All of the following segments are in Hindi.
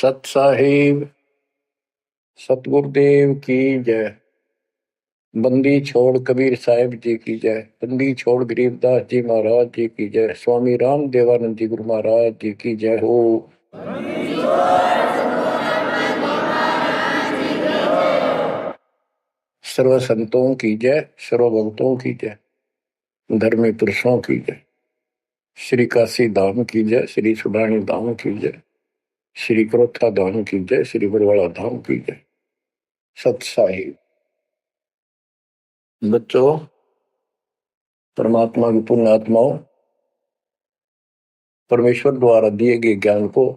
सत साहिब सतगुरुदेव की जय। बंदी छोड़ कबीर साहिब जी की जय। बंदी छोड़ गरीबदास जी महाराज जी की जय। स्वामी राम देवानंद जी गुरु महाराज जी की जय हो। सर्व संतों की जय, सर्व भक्तों की जय, धर्मी पुरुषों की जय। श्री काशी धाम की जय, श्री सुडानी धाम की जय, श्री क्रोथा धाम की जय, श्री बरवाड़ा धाम की जय। सत साहिब बच्चों, परमात्मा की पुण्य आत्माओं, परमेश्वर द्वारा दिए गए ज्ञान को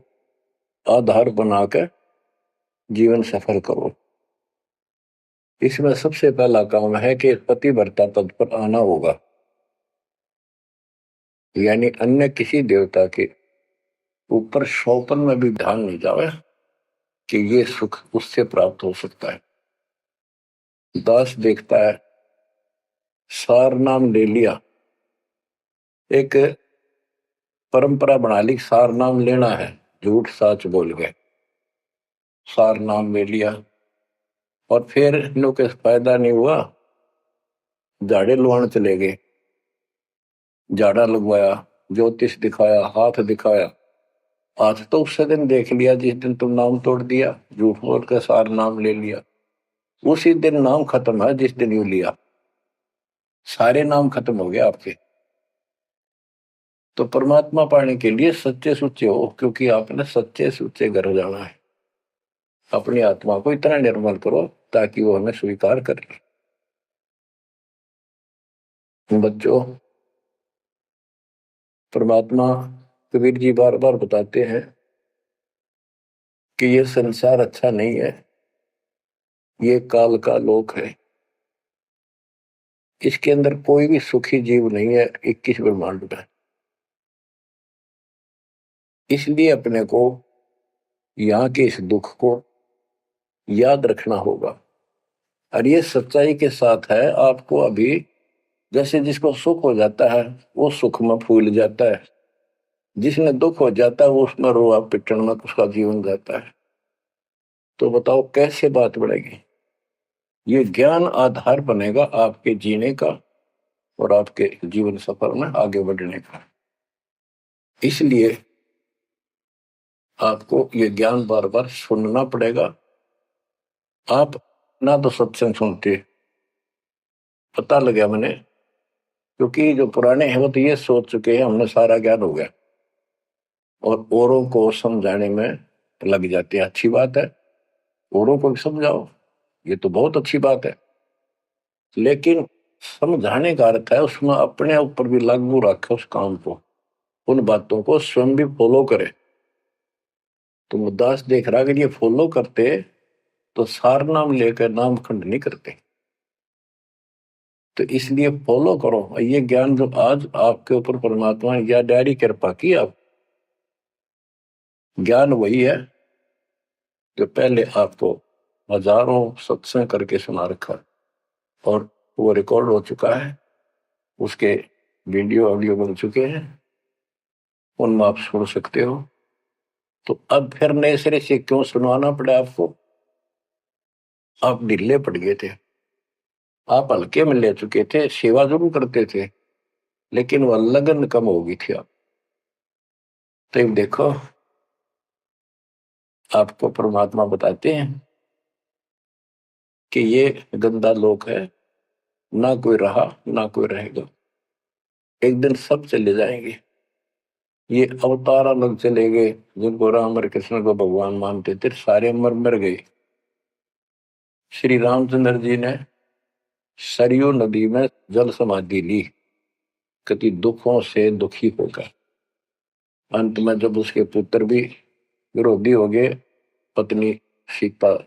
आधार बनाकर जीवन सफल करो। इसमें सबसे पहला काम है कि पतिव्रता पद पर आना होगा, यानी अन्य किसी देवता के ऊपर शौपन में भी ध्यान नहीं जावे कि ये सुख उससे प्राप्त हो सकता है। दास देखता है, सार नाम ले लिया, एक परंपरा बना ली, सार नाम लेना है, झूठ साच बोल गए, सार नाम ले लिया और फिर इनों के फायदा नहीं हुआ, झाड़े लुआने चले गए, झाड़ा लगवाया, ज्योतिष दिखाया, हाथ दिखाया। आज तो उस दिन देख लिया जिस दिन तुम नाम तोड़ दिया, झूठ बोल कर सार नाम ले लिया, उसी दिन नाम खत्म है जिस दिन यू लिया, सारे नाम खत्म हो गए आपके। तो परमात्मा पाने के लिए सच्चे सुच्चे हो, क्योंकि आपने सच्चे सुच्चे घर जाना है। अपनी आत्मा को इतना निर्मल करो ताकि वो हमें स्वीकार कर ले। बच्चों, परमात्मा कबीर जी बार बार बताते हैं कि ये संसार अच्छा नहीं है, ये काल का लोक है, इसके अंदर कोई भी सुखी जीव नहीं है 21 ब्रह्मांड में। इसलिए अपने को यहाँ के इस दुख को याद रखना होगा। और ये सच्चाई के साथ है, आपको अभी जैसे जिसको सुख हो जाता है वो सुख में फूल जाता है, जिसने दुख हो जाता है वो उसमें रोआ पिटन में उसका जीवन जाता है। तो बताओ कैसे बात बढ़ेगी? ये ज्ञान आधार बनेगा आपके जीने का और आपके जीवन सफर में आगे बढ़ने का। इसलिए आपको ये ज्ञान बार बार सुनना पड़ेगा। आप ना तो सत्संग सुनते, पता लगा मैंने, क्योंकि जो पुराने हैं वो तो ये सोच चुके हैं हमने सारा ज्ञान हो गया और औरों को समझाने में लग जाते हैं। अच्छी बात है, औरों को भी समझाओ, ये तो बहुत अच्छी बात है, लेकिन समझाने का अर्थ है उसमें अपने ऊपर भी लागू रखे उस काम को, उन बातों को स्वयं भी फॉलो करे। तो मुद्दास देख रहा अगर ये फॉलो करते तो सार नाम लेकर नाम खंड नहीं करते। तो इसलिए फॉलो करो ये ज्ञान जो आज आपके ऊपर परमात्मा ने या डायरी कृपा की। आप ज्ञान वही है जो पहले आपको हजारों सत्संग करके सुना रखा और वो रिकॉर्ड हो चुका है, उसके वीडियो ऑडियो बन चुके हैं, उनमें आप सुन सकते हो। तो अब फिर नए सिरे से क्यों सुनवाना पड़ा आपको? आप ढीले पड़ गए थे, आप हल्के में ले चुके थे, सेवा जरूर करते थे लेकिन वह लगन कम हो गई थी। आप तो देखो, आपको परमात्मा बताते हैं कि ये गंदा लोक है, ना कोई रहा ना कोई रहेगा, एक दिन सब चले जाएंगे। ये अवतार अलग चले गए, जिनको राम और कृष्ण को भगवान मानते थे सारे मर मर गए। श्री रामचंद्र जी ने सरयू नदी में जल समाधि ली, कति दुखों से दुखी होकर। अंत में जब उसके पुत्र भी विरोधी हो गए, पत्नी सीता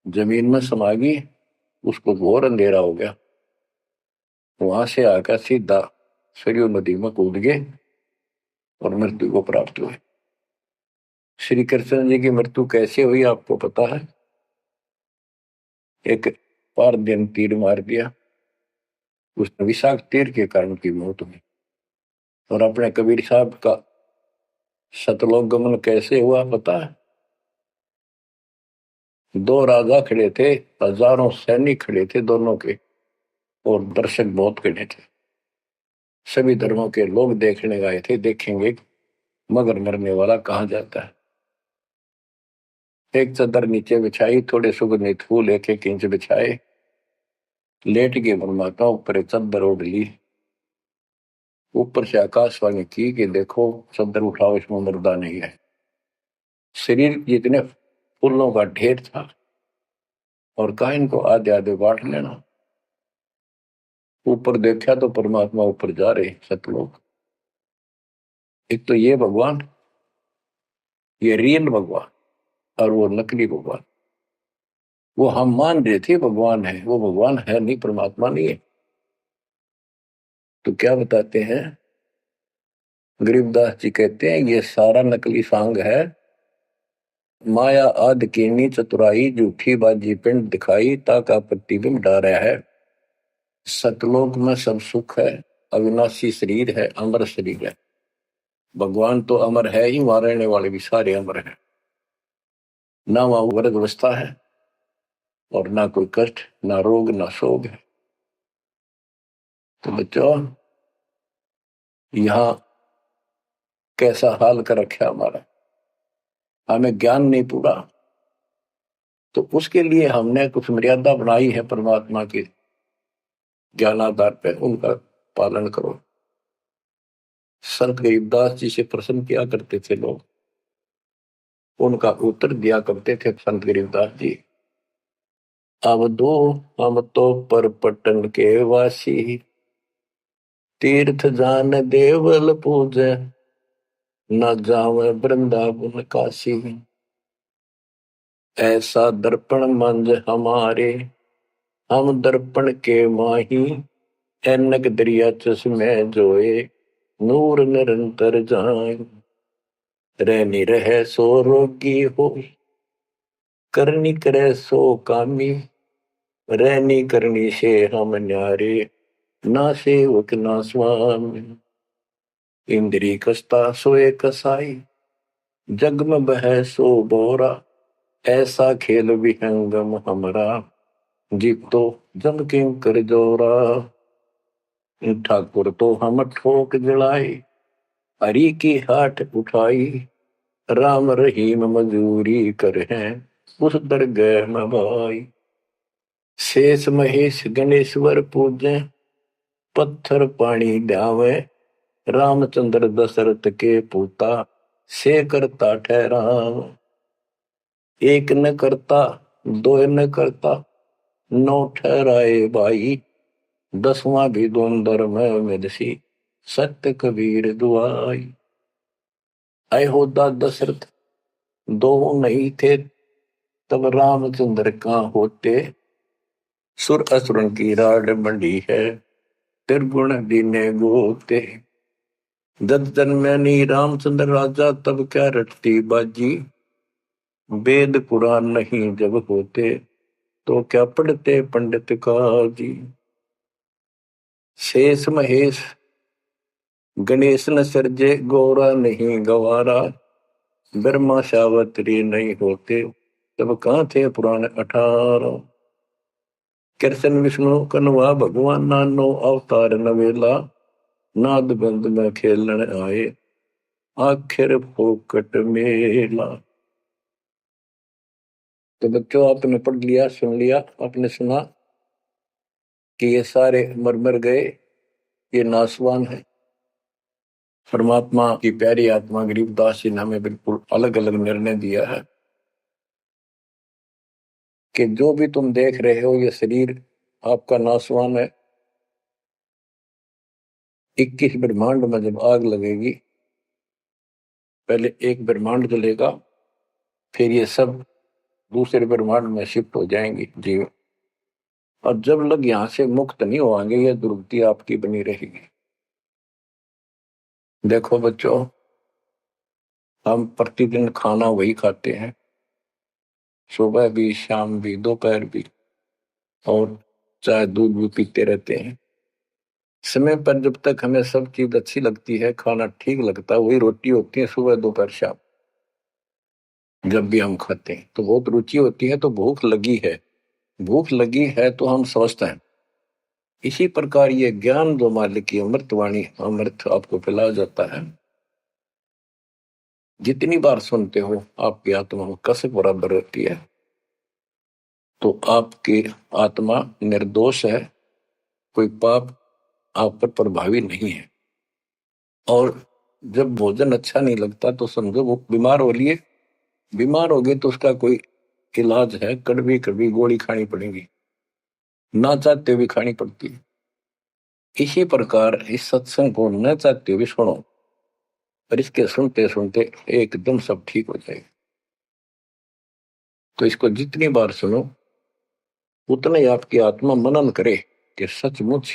जमीन में समा गई, उसको घोर अंधेरा हो गया, वहां से आकर सीधा सरयू नदी में कूद गए और मृत्यु को प्राप्त हुए। श्री कृष्ण जी की मृत्यु कैसे हुई आपको पता है? एक पार दिन तीर मार दिया, उसने विषाक्त तीर के कारण की मौत हुई। और अपने कबीर साहब का सतलोक गमन कैसे हुआ पता है? दो राजा खड़े थे, हजारों सैनिक खड़े थे दोनों के, और दर्शक बहुत खड़े थे। सभी धर्मों के लोग देखने गए थे, देखेंगे मगर मरने वाला कहाँ जाता है। एक चादर नीचे बिछाई, थोड़े सुगंधित फूल एक एक इंच बिछाए, लेट के परमात्मा ऊपर एक चादर ओढ़ ली। ऊपर से आकाशवाणी की कि देखो चादर उठाओ, इसमें मुर्दा नहीं है। शरीर जितने फूलों का ढेर था, और कहा इनको आधे आधे बांट लेना। ऊपर देखा तो परमात्मा ऊपर जा रहे सतलोक। एक तो ये भगवान, ये रियल भगवान, और वो नकली भगवान। वो हम मान रहे थे भगवान है, वो भगवान है नहीं, परमात्मा नहीं है। तो क्या बताते हैं गरीबदास जी, कहते हैं ये सारा नकली सांग है। माया आद कीनी चतुराई, झूठी बाजी पिंड दिखाई, ताका प्रतिबिंब डारा है। सतलोक में सब सुख है, अविनाशी शरीर है, अमर शरीर है। भगवान तो अमर है ही, वहां रहने वाले भी सारे अमर हैं। ना वहां वर्ग अवस्था है, और ना कोई कष्ट, ना रोग, ना शोक है। तो बच्चों, यहाँ कैसा हाल कर रखा हमारा, हमें ज्ञान नहीं पूरा, तो उसके लिए हमने कुछ मर्यादा बनाई है परमात्मा के ज्ञानाधार पे, उनका पालन करो। संत गरीबदास जी से प्रश्न किया करते थे लोग, उनका उत्तर दिया करते थे संत गरीबदास जी। अब दो हम तो पर पटन के वासी, तीर्थ जान देवल पूजे, न जावे वृंदावन काशी। ऐसा दर्पण मंज हमारे, हम दर्पण के माही, ऐनक दरिया चश्मे जोए, नूर निरंतर जाए। रहनी रहे सो रोगी हो, करनी करे सो कामी, रहनी करनी से हम न्यारे, ना सेवक ना स्वामी। इंद्री कसता सोए कसाई, जग में बह सो बोरा, ऐसा खेल विहंगम हमरा, जीतो जम किं कर जोरा। ठाकुर तो हम ठोक जड़ाई, हरि की हाट उठाई, राम रहीम मजूरी कर हैं, उस दरगह में भाई। शेष महेश गणेश्वर पूजे, पत्थर पानी ध्यावे, रामचंद्र दशरथ के पूता, से करता ठहराव। एक न करता, दो न करता, नौ ठहराए भाई, दसवां भी दोंदर में मिलसी, सत्य कबीर दुआई। अयोध्या दशरथ दो नहीं थे, तब रामचंद्र कहाँ होते, सुर असुरन की राड मंडी है, त्रिगुण दीने गोते। जब जन्मे नी रामचंद्र राजा, तब क्या रटती बाजी, वेद पुराण नहीं जब होते, तो क्या पढ़ते पंडित काजी। शेष महेश गणेश न सर्जे, गौरा नहीं गवारा, ब्रह्मा सावत्री नहीं होते, तब कहाँ थे पुराण 18। कृष्ण विष्णु कन्वा भगवान, नानो अवतार नवेला, नाद बंद में खेलन आए, आखिर फोकट मेला। तो बच्चों, आपने पढ़ लिया, सुन लिया, आपने सुना कि ये सारे मर मर गए, ये नासवान है। परमात्मा की प्यारी आत्मा गरीबदास जी ने हमें बिल्कुल अलग अलग निर्णय दिया है कि जो भी तुम देख रहे हो, ये शरीर आपका नासवान है। 21 ब्रह्मांड में जब आग लगेगी, पहले एक ब्रह्मांड जलेगा, फिर ये सब दूसरे ब्रह्मांड में शिफ्ट हो जाएंगे जीव। और जब लोग यहां से मुक्त नहीं होंगे, ये दुर्गति आपकी बनी रहेगी। देखो बच्चों, हम प्रतिदिन खाना वही खाते हैं, सुबह भी, शाम भी, दोपहर भी, और चाय दूध भी पीते रहते हैं। समय पर जब तक हमें सब चीज अच्छी लगती है, खाना ठीक लगता है, वही रोटी होती है सुबह दोपहर शाम। जब भी हम खाते हैं तो बहुत रुचि होती है, तो भूख लगी है, भूख लगी है तो हम समझते हैं। इसी प्रकार ये ज्ञान जो मालिक की अमृतवाणी, अमृत आपको पिलाया जाता है, जितनी बार सुनते हो आपकी आत्मा में कसक बराबर रहती है। तो आपकी आत्मा निर्दोष है, कोई पाप आप पर प्रभावी नहीं है। और जब भोजन अच्छा नहीं लगता तो समझो वो बीमार हो लिए, बीमार हो गए तो उसका कोई इलाज है, कड़वी कड़वी गोली खानी पड़ेगी, ना चाहते हुए खानी पड़ती है। इसी प्रकार इस सत्संग को न चाहते हुए सुनो, और इसके सुनते सुनते एकदम सब ठीक हो जाएगा। तो इसको जितनी बार सुनो उतना ही आपकी आत्मा मनन करे कि सचमुच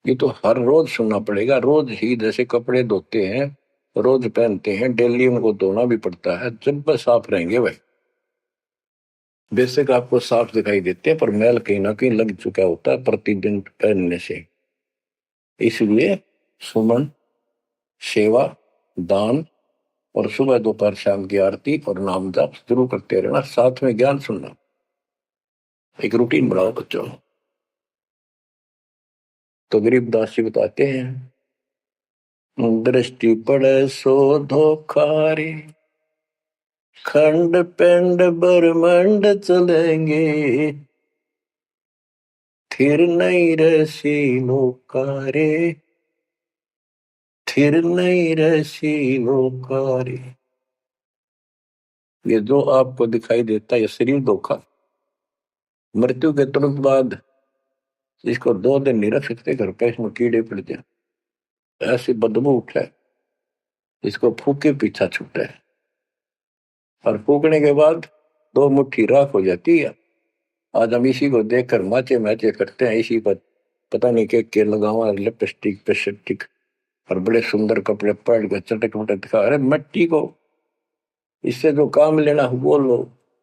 ये तो हर रोज सुनना पड़ेगा। रोज ही जैसे कपड़े धोते हैं, रोज पहनते हैं, डेली उनको धोना भी पड़ता है, जब वह साफ रहेंगे वह बेशक आपको साफ दिखाई देते हैं, पर मैल कहीं ना कहीं लग चुका होता है प्रतिदिन पहनने से। इसलिए सुमन, सेवा, दान और सुबह दोपहर शाम की आरती और नाम जाप जरूर करते रहना, साथ में ज्ञान सुनना। एक रूटीन बनाओ बच्चों। तो गरीबदास जी बताते हैं, दृष्टि पड़े सो धोखा रे, खंड पिंड ब्रह्मंड चलेंगे, थिर नहीं रसी लोकारे, थिर नहीं रसी लोकारे। ये जो आपको दिखाई देता है ये शरीर धोखा, मृत्यु के तुरंत बाद इसको 2 दिन नहीं रख सकते घर पे, इसमें कीड़े पड़ जाए, ऐसी बदबू उठे, इसको फूके पीछा छूटे, और फूकने के बाद 2 मुट्ठी राख हो जाती है। आज हम इसी को देखकर माचे मैचे करते हैं, इसी पर पता नहीं के लगावा लिपस्टिक पेस्टिक और बड़े सुंदर कपड़े पहन कर चटक मटक दिखा। अरे मिट्टी को इससे जो काम लेना वो लो।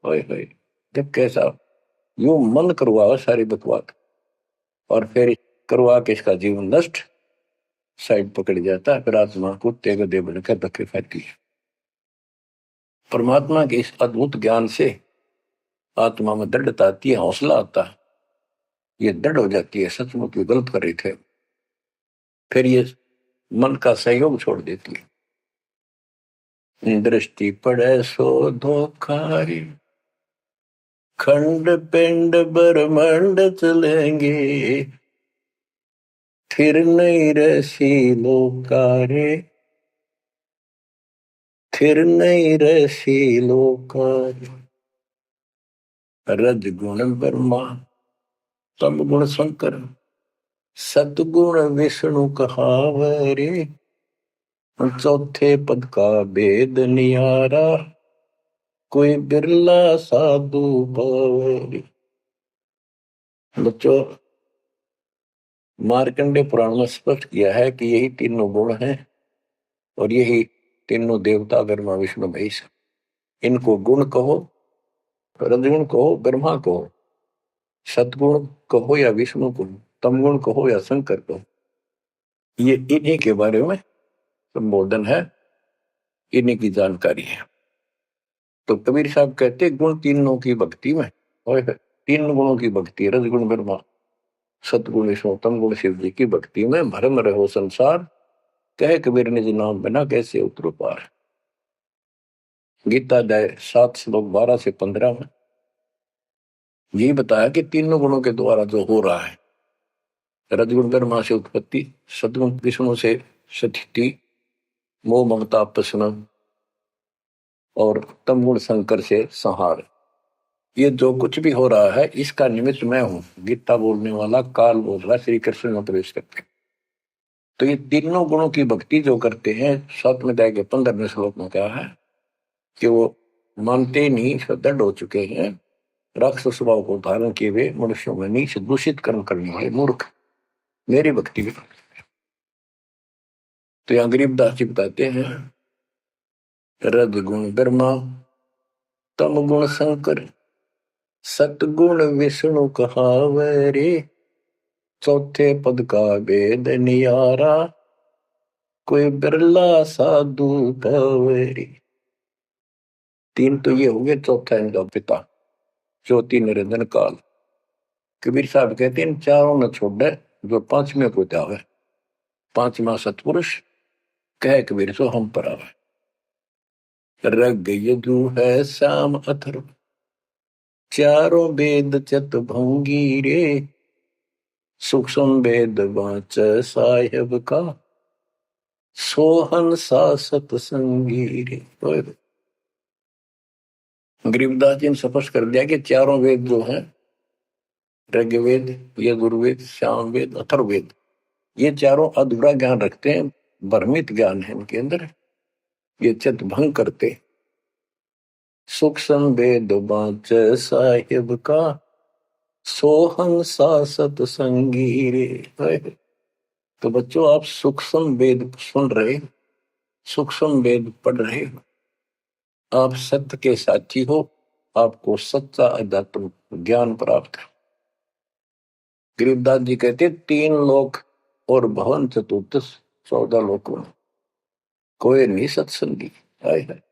ओए होए, जब कैसा यूं मन करवाओ सारी बकवास, और फिर करवा के इसका जीवन नष्ट साइड पकड़ जाता है, फिर आत्मा कुत्ते गधे बनकर धक्के खाती है। परमात्मा के इस अद्भुत ज्ञान से आत्मा में दृढ़ता आती है, हौसला आता है, ये दृढ़ हो जाती है सचमुच ये गलत कर रहे थे, फिर ये मन का सहयोग छोड़ देती है। दृष्टि पड़े सो धोखारी, खंड पिंड ब्रह्मंड चलेंगे, फिर नहीं रसी लोकारे, फिर नहीं रसी लोकारे। रज गुण ब्रह्मा, तम गुण शंकर, सतगुण विष्णु कहावरे, चौथे पद का भेद नियारा, कोई बिरला साधु पावरी। बच्चों, मार्कंडे पुराण में स्पष्ट किया है कि यही तीनों गुण हैं, और यही तीनों देवता ब्रह्मा विष्णु महेश। इनको गुण कहो, रजगुण कहो, ब्रह्मा कहो, सतगुण कहो या विष्णु कहो, तमगुण कहो या शंकर कहो, ये इन्हीं के बारे में संबोधन है, इन्हीं की जानकारी है। तो कबीर साहब कहते गुण तीनों की भक्ति में, और 3 गुणों की भक्ति, रजगुण ब्रह्मा, सतगुण विष्णु, तमगुण शिव जी की भक्ति में भरम रहो संसार, कहे कबीर निज नाम बिना कैसे उतरो पार। गीता अध्याय 7 श्लोक 12 से 15 में ये बताया कि तीनों गुणों के द्वारा जो हो रहा है, रजगुण ब्रह्मा से उत्पत्ति, सतगुण विष्णु से स्थिति, मोह ममता प्रश्न, और तमगुण शंकर से संहार। ये जो कुछ भी हो रहा है इसका निमित्त मैं हूं, गीता बोलने वाला काल बोल रहा, श्री कृष्ण में प्रवेश करते। तो ये तीनों गुणों की भक्ति जो करते हैं, 7वें अध्याय के 15वें श्लोक में कहा है कि वो मानते नहीं, दृढ़ हो चुके हैं, राक्षस स्वभाव को धारण किए हुए मनुष्यों में नीच दूषित कर्म करने वाले मूर्ख मेरी भक्ति भी। तो यहाँ गरीबदास जी बताते हैं, रज गुण ब्रह्मा, तम गुण शंकर, सतगुण विष्णु कहावरे, चौथे पद का भेद नियारा, कोई बिरला साधु पावरी। तीन तो ये हो गए, चौथा इनका पिता, ज्योति निरंजन काल। कबीर साहब कहते हैं इन चारों न छोड़े जो पांचवें को जावे, पांचवा सतपुरुष कह कबीर सो हम पर आवे। रग यजु है श्याम अथर्व, चारों वेद चत भंगी रे, सूक्ष्म वेद वाच साहेब का, सोहन सा सतसंगी रे। गरीबदास जी ने स्पष्ट कर दिया कि चारों वेद जो हैं, ऋग्वेद, यजुर्वेद, सामवेद, अथर्ववेद, ये चारों अधूरा ज्ञान रखते हैं, भ्रमित ज्ञान है इनके अंदर, ये चित भंग करते। सूक्ष्म वेद वाच साहिब का, सोहन सा सतसंगी रे। तो बच्चों आप सूक्ष्म वेद सुन रहे, सूक्ष्म वेद पढ़ रहे, आप सत्य के साथी हो, आपको सच्चा अध्यात्म ज्ञान प्राप्त है। गरीबदास जी कहते तीन लोक और भवन चतुर्दश, 14 लोकों में कोई नहीं सत्संगी। है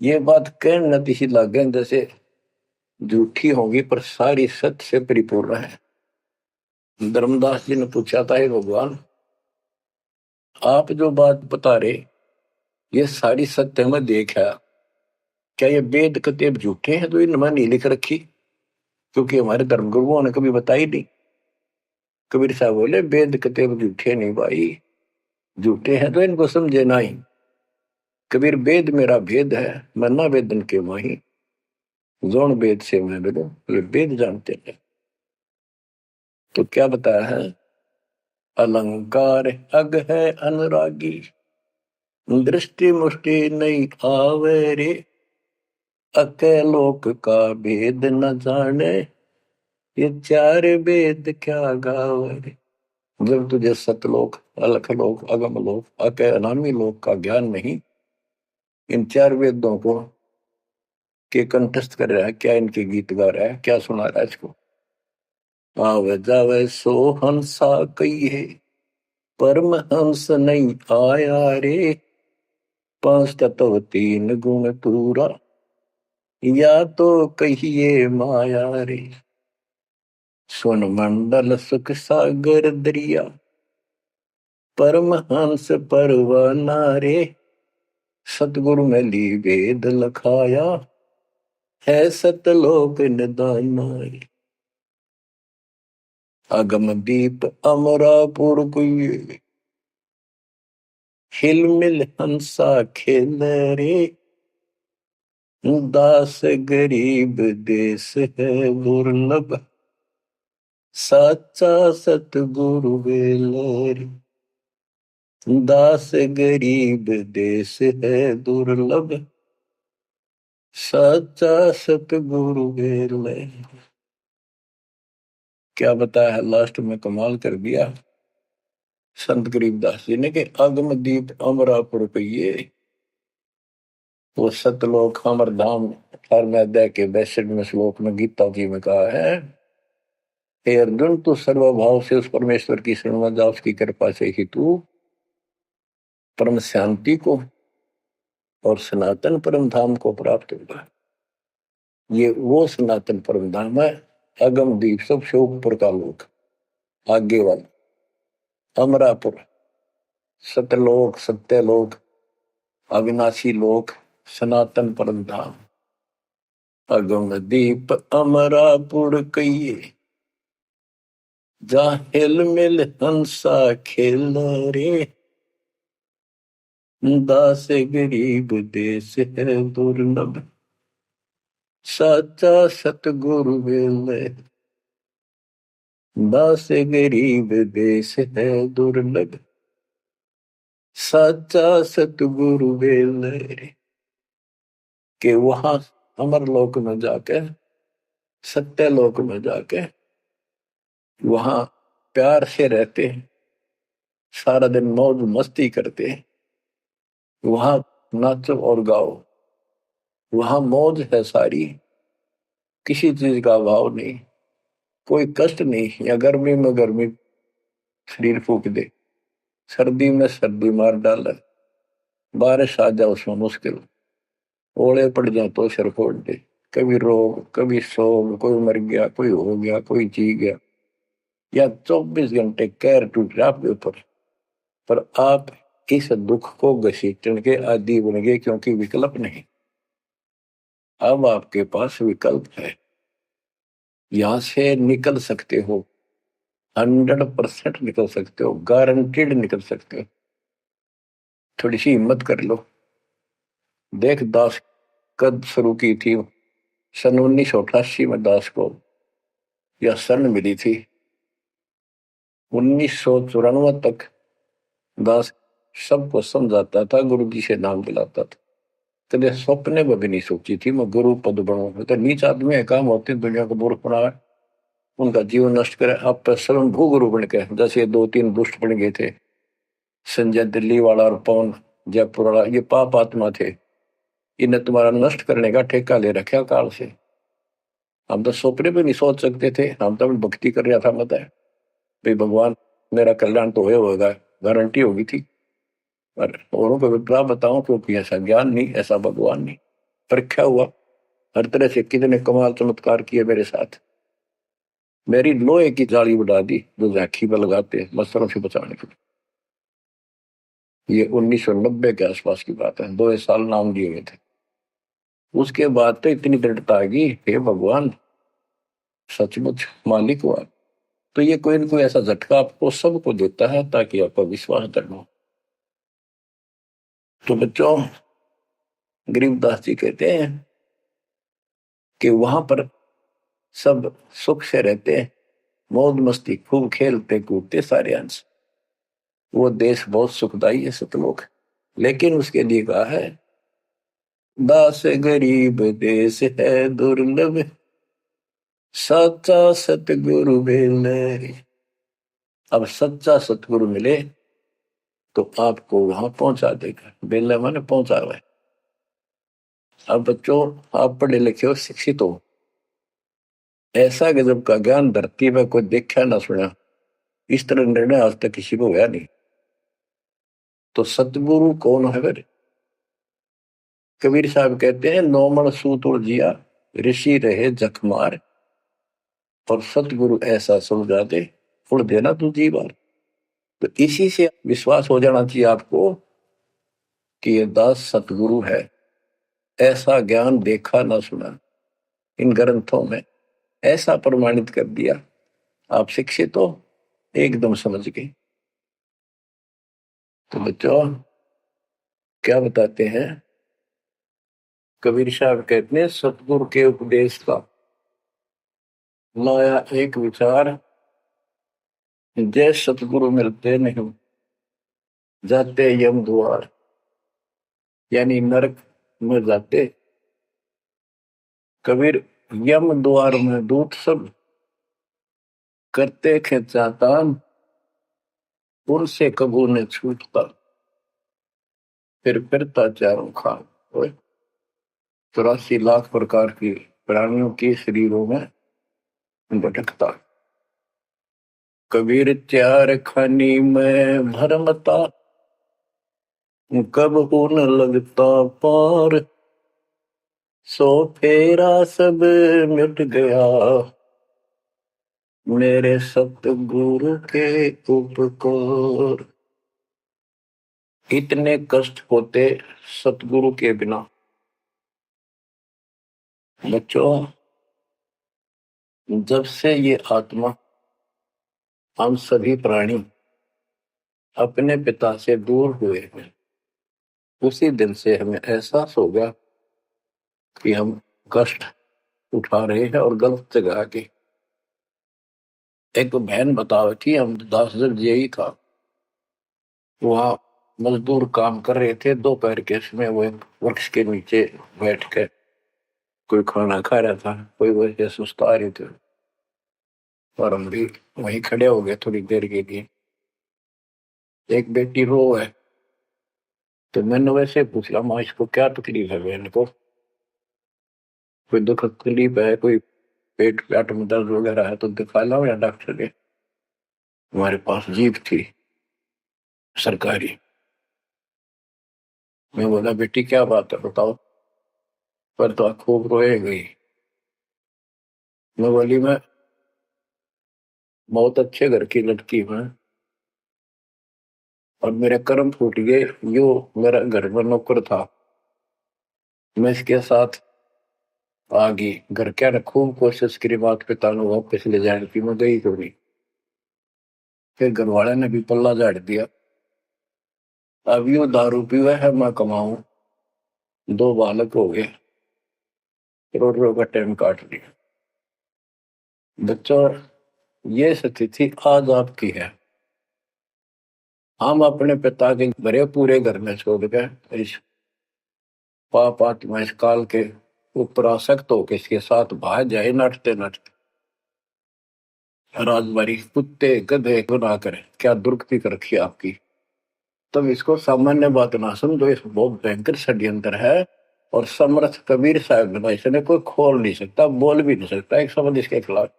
ये बात कहने नती सी लागे जैसे झूठी होगी पर सारी सत्य से परिपूर्ण है। धर्मदास जी ने पूछा था हे भगवान, आप जो बात बता रहे ये सारी सत्य में देखा, क्या ये वेद कतेब झूठे हैं तो इनमें नहीं लिख रखी? क्योंकि हमारे धर्म गुरुओं ने कभी बताई नहीं। कबीर साहब बोले वेद कतेब झूठे नहीं भाई, झूठे हैं तो इनको समझे नहीं। कबीर वेद मेरा भेद है, मैं ना वेदन के माही, जोन वेद से मैं मिलूं, ये वेद जानते हैं। तो क्या बताया है? अलंकार अग है अनुरागी, दृष्टि मुष्टि नहीं आवे रे, अके लोक का भेद न जाने, ये चार वेद क्या गावे रे। जब तुझे सतलोक, अलख लोक, अगम लोक, अके अनामी लोक का ज्ञान नहीं, इन चार वेदों को के कंठस्थ कर रहा है, क्या इनके गीत गा रहा है, क्या सुना रहा है इसको? आवे जावे सो हंसा कहिए, परम हंस नहीं आया रे, पांच तत्व तीन गुण पूरा, या तो कहिए माया रे। सुन मंडल सुख सागर दरिया, परम हंस परवाना रे, सतगुरु में ली वेद लखाया, है सतलोक निदाना रे। अगम दीप अमरापुर कुए, हिल मिल हंसा खेल रे, दास गरीब देश है दुर्लभ, साचा सतगुरु बेलरी। दास गरीब देश है दुर्लभ, साचा सतगुरु बेलरी। क्या बताया लास्ट में, कमाल कर दिया संत गरीबदास जी ने कि अगम दीप अमरापुर पहिए, वो सतलोक अमर धाम 18वें अध्याय के 62वें श्लोक में गीता जी में कहा है, हे अर्जुन तू सर्वभाव से उस परमेश्वर की शरण में जा, उसकी कृपा से ही तू परम शांति को और सनातन परम धाम को प्राप्त होगा। ये वो सनातन परम धाम है, अगम दीप सबसे ऊपर का लोक, आगे वाला अमरापुर, सतलोक, सत्यलोक, अविनाशी लोक, सनातन परम धाम। अगम दीप अमरापुर कहिए, जा हिल मिल हंसा खेल रे, दास गरीब देश है दुर्लभ, साचा सतगुरु बेले। दास गरीब देश है दुर्लभ, साचा सतगुरु बेले। के वहां अमर लोक में जाके, सत्य लोक में जाके वहां प्यार से रहते हैं, सारा दिन मौज मस्ती करते हैं, वहां नाचो और गाओ, वहां मौज है सारी, किसी चीज का अभाव नहीं, कोई कष्ट नहीं। या गर्मी में गर्मी शरीर फूक दे, सर्दी में सर्दी मार डाले, बारिश आ जाए उसमें मुश्किल, ओले पड़ जाए तो सिर फोड़ दे। कभी रोग, कभी शोक, कोई मर गया, कोई हो गया, कोई जी गया, या 24 घंटे कहर टूट रहा आपके ऊपर, पर आप इस दुख को घसीटने के आदी बन गए, क्योंकि विकल्प नहीं। अब आपके पास विकल्प है, यहां से निकल सकते हो, 100% निकल सकते हो, गारंटेड निकल सकते हो। थोड़ी सी हिम्मत कर लो। देख, दास कब शुरू की थी? सन 1988 में दास को यह शरण मिली थी। 1994 तक दास सबको समझाता था, गुरु जी से नाम दिलाता था। कदे सपने में भी नहीं सोची थी मैं गुरु पद बनूं। तो नीच आदमी है, काम होते हैं दुनिया को मूर्ख बनाए, उनका जीवन नष्ट करे, आप स्वयं भू गुरु बन के, जैसे 2-3 दुष्ट बन गए थे, संजय दिल्ली वाला और पवन जयपुर वाला, ये पाप आत्मा थे। इन्हें तुम्हारा नष्ट करने का ठेका ले रखा काल से। हम तो सपने भी नहीं सोच सकते थे। हम तो भक्ति कर रहा था, मत है भाई भगवान मेरा कल्याण तो होगा, गारंटी होगी थी। पर औरों को विप्लव बताऊं, क्योंकि ऐसा ज्ञान नहीं, ऐसा भगवान नहीं। परीक्षा हुआ हर तरह से, कितने कमाल चमत्कार किए मेरे साथ। मेरी लोहे की जाली उड़ा दी, जो राखी पर लगाते हैं मच्छरों से बचाने के लिए। ये 1990 के आसपास की बात है, 2 साल नाम दिए गए थे। उसके बाद तो इतनी दृढ़ता आ गई, हे भगवान सचमुच मालिक हुआ। तो ये कोई न कोई ऐसा झटका आपको सबको देता है, ताकि आपका विश्वास दृढ़ हो। तो बच्चों, गरीबदास जी कहते हैं कि वहां पर सब सुख से रहते हैं, मौज मस्ती, खूब खेलते कूदते सारे अंश। वो देश बहुत सुखदाई है, सतलोक। लेकिन उसके लिए कहा है, दास गरीब देश है दुर्लभ, सच्चा सतगुरु मिले। अब सच्चा सतगुरु मिले तो आपको वहां पहुंचा देगा। बेला माने पहुंचा हुआ है। अब बच्चों, आप पढ़े लिखे हो, शिक्षित हो, ऐसा गजब का ज्ञान धरती में कोई देखा ना सुना। इस तरह निर्णय आज तक किसी को हुआ नहीं। तो सतगुरु कौन है फिर? कबीर साहब कहते हैं, नौमण सूत जिया, ऋषि रहे जखमार, और सतगुरु ऐसा समझा दे, उड़ देना तू जी बार। तो इसी से विश्वास हो जाना चाहिए आपको कि ये दास सतगुरु है। ऐसा ज्ञान देखा ना सुना इन ग्रंथों में, ऐसा प्रमाणित कर दिया। आप शिक्षित हो, एकदम समझ गए। तो बच्चों, क्या बताते हैं कबीर साहब? कहते हैं, सतगुरु के उपदेश का लाया एक विचार, जय सतगुरु मिलते नहीं जाते यम द्वार। यानी नरक में जाते कबीर, यम द्वार में दूत सब करते खेचातान, उनसे कबू ने छूटता, फिर फिरता चारों खान। 84 लाख प्रकार की प्राणियों के शरीरों में भटकता। कबीर चार खानी में भरमता, कब न लगता पार, सो फेरा सब मिट गया, मेरे सतगुरु के उपकार। इतने कष्ट होते सतगुरु के बिना। बच्चों, जब से ये आत्मा, हम सभी प्राणी अपने पिता से दूर हुए हैं, उसी दिन से हमें एहसास हो गया कि हम कष्ट उठा रहे हैं, और गलत जगह के। एक तो बहन बता रही थी, हम 10 दिन यही था, वहां मजदूर काम कर रहे थे, दोपहर के समय वो एक वृक्ष के नीचे बैठ कर कोई खाना खा रहा था, कोई वैसे सुस्ता रहे थे, और हम भी वहीं खड़े हो गए थोड़ी देर के लिए। एक बेटी रो है, तो मैंने वैसे पूछा, माँ इसको क्या तकलीफ है? बहन को कोई दुख तकलीफ है, कोई पेट पेट में दर्द वगैरह है तो दिखा लाओ या डॉक्टर के। हमारे पास जीप थी सरकारी। मैं बोला, बेटी क्या बात है बताओ। पर तो खूब रोए गई। मैं बोली मैं बहुत अच्छे घर की लड़की हूँ और मेरे कर्म फूट गए। यो मेरा घर में नौकर था, मैं इसके साथ आ गई। घर क्या ने खूब कोशिश करी माता पिता ने वापस ले जाने की, मैं गई तो नहीं। फिर घर वाले ने भी पल्ला झाड़ दिया। अब यो दारू पीवा है, मैं कमाऊं, दो बालक हो गए, करोड़ रुपए का टाइम काट लिया। बच्चों, ये स्थिति आज आपकी है। हम अपने पिता के भरे पूरे घर में छोड़ के इस पाप आत्मा इस काल के ऊपर आसक्त होकर इसके साथ भाग जाए नटते नटते। राजबारी कुत्ते गधे गुनाह करे, क्या दुर्गति कर रखी है आपकी। तब इसको सामान्य बात ना समझो, इस बहुत भयंकर षड्यंत्र है। और समर्थ कबीर साहब ने इसने कोई खोल नहीं सकता, बोल भी नहीं सकता एक शब्द इसके खिलाफ।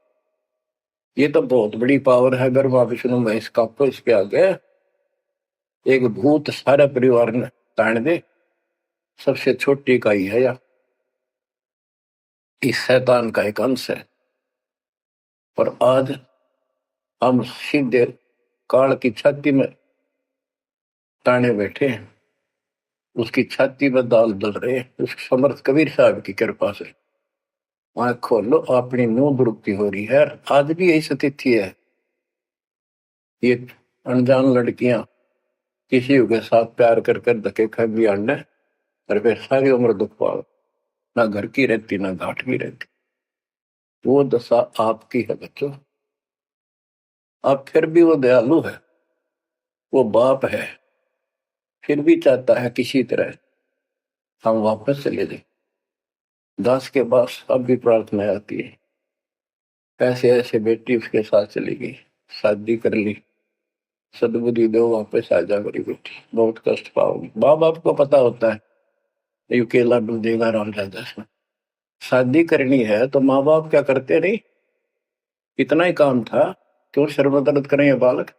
ये तो बहुत बड़ी पावर है। अगर वहां विष्णु महेश का तो इसके आगे एक भूत सारे परिवार ने ताण दे, सबसे छोटी इकाई है या इस शैतान का एक अंश है। और आज हम सीधे काल की छाती में ताने बैठे हैं, उसकी छाती में दाल दल रहे हैं उस समर्थ कबीर साहब की कृपा से। आंख खोलो, अपनी नो दुरुक्ति हो रही है। आज भी यही स्थिति है। ये अनजान लड़कियां किसी के साथ प्यार कर कर धक्के खा भी आने, और फिर सारी उम्र दुख पाओ, ना घर की रहती ना घाट की रहती। वो दशा आपकी है बच्चों। अब फिर भी वो दयालु है, वो बाप है, फिर भी चाहता है किसी तरह हम वापस चले जाए। दास के पास अब भी प्रार्थना आती है, ऐसे ऐसे बेटी उसके साथ चली गई, शादी कर ली, सदबुद्धि दो, वापस आ जा मेरी बेटी, बहुत कष्ट पाओगी। माँ बाप को पता होता है ये केला डूब देगा राम राजा से। शादी करनी है तो माँ बाप क्या करते नहीं, इतना ही काम था। क्यों शर्मदर्द करें ये बालक,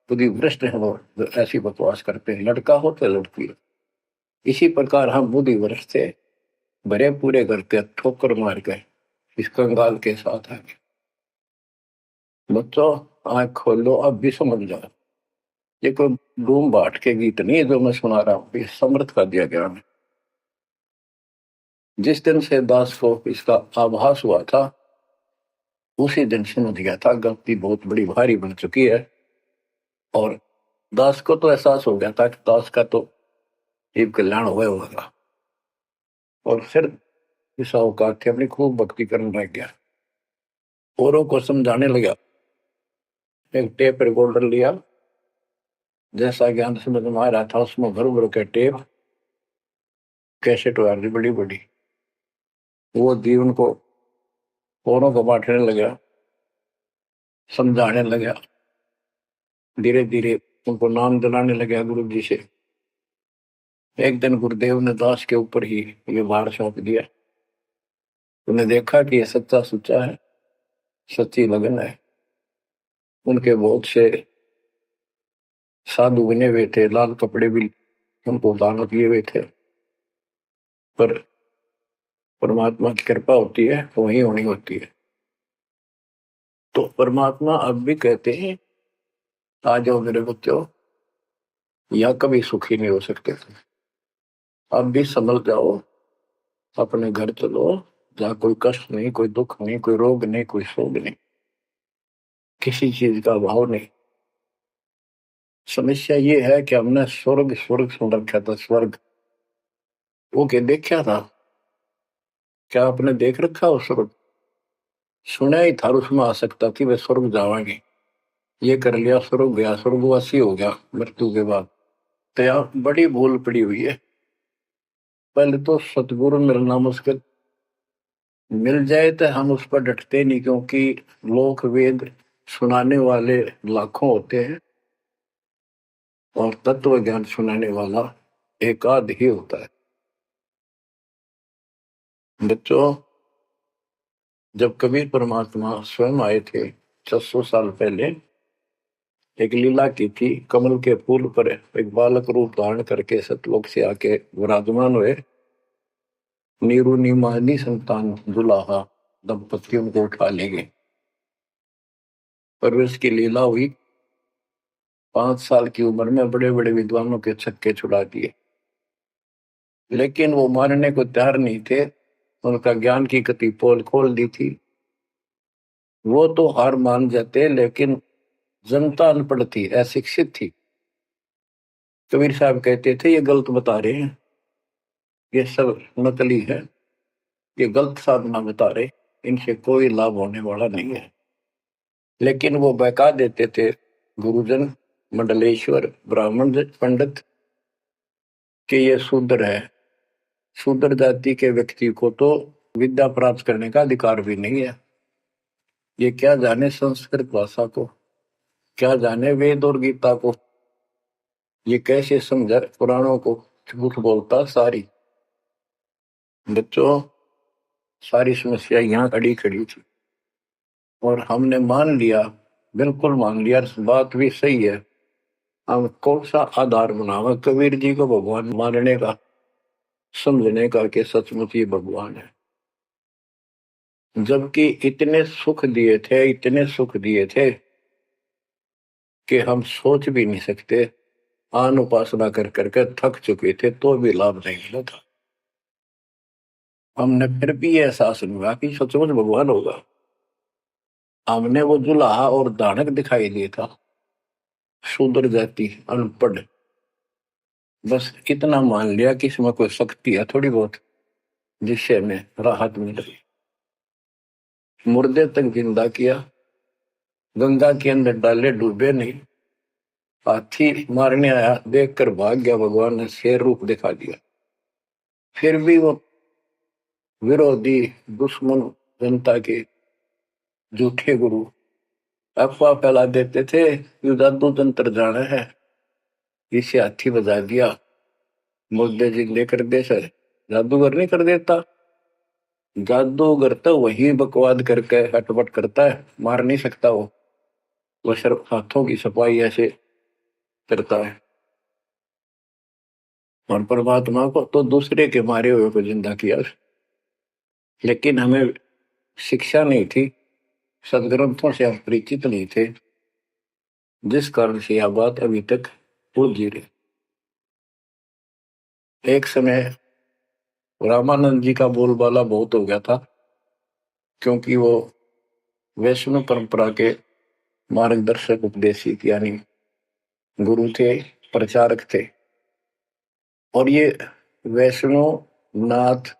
बुद्धि भ्रष्ट है वो जो ऐसी बकवास करते हैं, लड़का हो तो लड़की हो। इसी प्रकार हम बुद्धि भ्रष्ट थे, भरे पूरे घर के ठोकर मार गए इस कंगाल के साथ आगे। बच्चों, आंख खोलो, अब भी समझ जाओ। ये कोई बूम बाट के गीत नहीं है जो मैं सुना रहा हूँ, ये समर्थ का दिया गया है। जिस दिन से दास को इसका आभास हुआ था, उसी दिन समझ गया था गलती बहुत बड़ी भारी बन चुकी है। और दास को तो एहसास हो गया था कि दास का तो जीव कल्याण हुआ होगा। और फिर इस अवकाश के अपनी खूब भक्ति करने लग गया, औरों को समझाने लगा। एक टेप रिकॉर्डर लिया, जैसा ज्ञान समझ में आ रहा था उसमें भर भर के टेप कैसेट वाली बड़ी बड़ी वो दी उनको, औरों को बांटने लगा, समझाने लगा। धीरे धीरे उनको नाम दिलाने लगा गुरु जी से। एक दिन गुरुदेव ने दास के ऊपर ही ये भार सौंप दिया। उन्हें देखा कि ये सच्चा सुच्चा है, सच्ची लगन है। उनके बहुत से साधु बने हुए थे, लाल कपड़े भी उनको दान दिए हुए थे। पर परमात्मा की कृपा होती है तो वही होनी होती है। तो परमात्मा अब भी कहते हैं, आ जाओ मेरे बच्चों, या कभी सुखी नहीं हो सकते थे। अब भी समझ जाओ, अपने घर चलो, जहाँ कोई कष्ट नहीं, कोई दुख नहीं, कोई रोग नहीं, कोई शोक नहीं, किसी चीज का अभाव नहीं। समस्या ये है कि हमने स्वर्ग स्वर्ग सुन रखा था, स्वर्ग वो के देखा था। क्या आपने देख रखा हो स्वर्ग? सुना ही था, उसमें आ सकता थी वे स्वर्ग जावांगे, ये कर लिया स्वर्ग गया, स्वर्गवासी हो गया मृत्यु के बाद। तो यहाँ बड़ी भूल पड़ी हुई है। पहले तो सतगुरु मिलना मुश्किल, मिल जाए तो हम उस पर डटते नहीं, क्योंकि लोक वेद सुनाने वाले लाखों होते हैं और तत्व ज्ञान सुनाने वाला एक आध ही होता है। बच्चों, जब कबीर परमात्मा स्वयं आए थे 600 साल पहले, एक लीला की थी। कमल के फूल पर एक बालक रूप धारण करके सतलोक से आके विराजमान हुए। नीरू नीमानी संतान दुलाहा दंपतियों को उठा ले गए। पर उसकी लीला हुई, 5 साल की उम्र में बड़े बड़े विद्वानों के छक्के छुड़ा दिए, लेकिन वो मानने को तैयार नहीं थे। उनका ज्ञान की कति पोल खोल दी थी, वो तो हार मान जाते, लेकिन जनता अनपढ़ थी, अशिक्षित थी। कबीर साहब कहते थे ये गलत बता रहे हैं, ये सब नकली है, ये गलत साधना बता रहे, इनसे कोई लाभ होने वाला नहीं है। लेकिन वो बहका देते थे गुरुजन, मंडलेश्वर, ब्राह्मण पंडित कि ये शूद्र है। शूद्र जाति के व्यक्ति को तो विद्या प्राप्त करने का अधिकार भी नहीं है। ये क्या जाने संस्कृत भाषा को, क्या जाने वेद और गीता को, ये कैसे समझा पुराणों को, झूठ बोलता सारी। बच्चों, सारी समस्या यहाँ खड़ी खड़ी थी और हमने मान लिया, बिल्कुल मान लिया, बात भी सही है। हम कौन सा आधार बनावा कबीर जी को भगवान मानने का, समझने का कि सचमुच ही भगवान है। जबकि इतने सुख दिए थे, इतने सुख दिए थे कि हम सोच भी नहीं सकते। आन उपासना कर करके थक चुके थे तो भी लाभ नहीं मिला था। हमने फिर भी ये एहसास नहीं हुआ कि सचमुच भगवान होगा। हमने वो जुलाहा और दानक दिखाई दिया था, शूद्र जाति, अनपढ़, बस इतना मान लिया कि इसमें कोई शक्ति है थोड़ी बहुत, जिससे हमें राहत मिल रही। मुर्दे तक जिंदा किया, गंगा के अंदर डाले, डूबे नहीं। हाथी मारने आया, देखकर भाग गया, भगवान ने शेर रूप दिखा दिया। फिर भी वो विरोधी, दुश्मन, जनता के झूठे गुरु अफवाह फैला देते थे, यू जादू तंत्र जाना है, इसे हाथी बजा दिया, मुर्दे जिंदे कर दे। सर जादूगर नहीं कर देता, जादूगर तो वही बकवाद करके हटपट करता है, मार नहीं सकता वो सिर्फ हाथों की सफाई ऐसे करता है। और परमात्मा को तो दूसरे के मारे हुए को जिंदा किया। लेकिन हमें शिक्षा नहीं थी, सदग्रंथों से हम परिचित नहीं थे, जिस कारण से यह बात अभी तक उलझी रही। एक समय रामानंद जी का बोलबाला बहुत हो गया था, क्योंकि वो वैष्णव परंपरा के मार्गदर्शक, उपदेशिक यानी गुरु थे, प्रचारक थे। और ये वैष्णव नाथ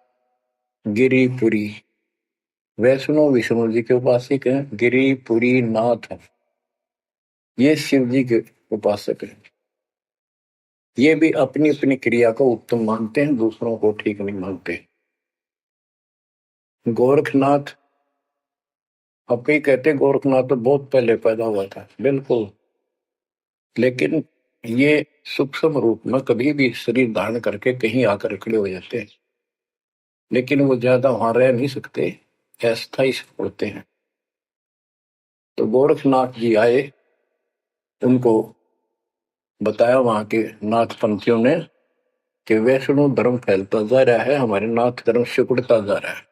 गिरिपुरी, वैष्णव विष्णु जी के उपासक हैं, गिरिपुरी नाथ है, ये शिव जी के उपासक हैं। ये भी अपनी अपनी क्रिया को उत्तम मानते हैं, दूसरों को ठीक नहीं मानते। गोरखनाथ, अब कई कहते गोरखनाथ तो बहुत पहले पैदा हुआ था, बिल्कुल, लेकिन ये सूक्ष्म रूप में कभी भी शरीर धारण करके कहीं आकर खड़े हो जाते हैं, लेकिन वो ज्यादा वहां रह नहीं सकते, अस्थायी होते हैं। तो गोरखनाथ जी आए, उनको बताया वहां के नाथ पंथियों ने कि वैष्णव धर्म फैलता जा रहा है, हमारे नाथ धर्म सिकुड़ता जा रहा है।